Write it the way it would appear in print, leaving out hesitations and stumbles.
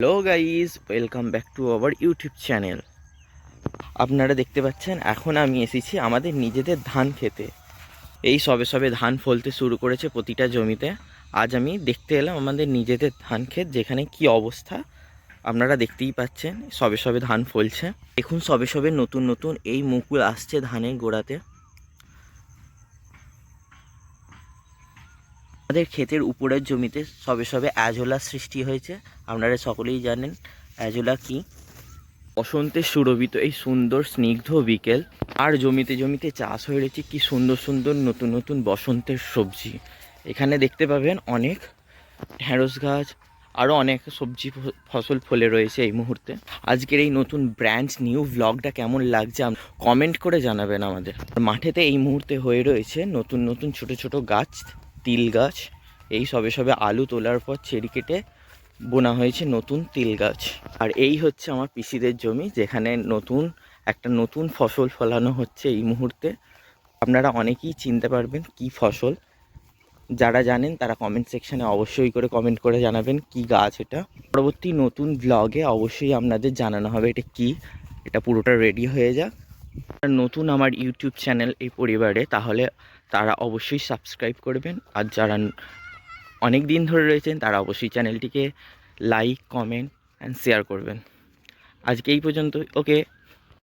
Hello guys, welcome back to our YouTube channel. আপনারা দেখতে পাচ্ছেন এখন আমি এসেছি আমাদের নিজেদের ধান খেতে। এই সবে সবে ধান ফলতে শুরু করেছে প্রতিটা জমিতে। আজ আমি দেখতে এলাম আমাদের নিজেদের ধান ক্ষেত, যেখানে কি অবস্থা আপনারা দেখতেই পাচ্ছেন। সবে সবে ধান ফলছে, দেখুন সবে সবে নতুন নতুন এই মুকুল আসছে ধানের গোড়াতে। আমাদের ক্ষেতের উপরের জমিতে সবে সবে অ্যাজোলা সৃষ্টি হয়েছে। আপনারা সকলেই জানেন অ্যাজোলা কি। বসন্তের সুরভিত এই সুন্দর স্নিগ্ধ বিকেল, আর জমিতে জমিতে চাষ হয়ে রয়েছে কি সুন্দর সুন্দর নতুন নতুন বসন্তের সবজি। এখানে দেখতে পাবেন অনেক ঢেঁড়স গাছ, আরও অনেক সবজি ফসল ফলে রয়েছে এই মুহূর্তে। আজকের এই নতুন ব্র্যান্ড নিউ ভ্লগটা কেমন লাগছে কমেন্ট করে জানাবেন আমাদের। মাঠেতে এই মুহূর্তে হয়ে রয়েছে নতুন নতুন ছোট ছোট গাছ, তিল গাছ। এই সবে সবে আলু তোলার পর চেরি কেটে বোনা হয়েছে নতুন তিল গাছ। আর এই হচ্ছে আমার পিসিদের জমি, যেখানে নতুন ফসল ফলানো হচ্ছে এই মুহূর্তে। আপনারা অনেকেই চিনতে পারবেন কি ফসল। যারা জানেন তারা কমেন্ট সেকশানে অবশ্যই করে কমেন্ট করে জানাবেন কি গাছ এটা। পরবর্তী নতুন ব্লগে অবশ্যই আপনাদের জানানো হবে এটা কি। এটা পুরোটা রেডি হয়ে যাক। নতুন আমার ইউটিউব চ্যানেল এই পরিবারে, তাহলে তারা অবশ্যই সাবস্ক্রাইব করবেন। আর যারা অনেক দিন ধরে রয়েছেন তারা অবশ্যই চ্যানেলটিকে লাইক, কমেন্ট অ্যান্ড শেয়ার করবেন। আজকে এই পর্যন্ত। ওকে।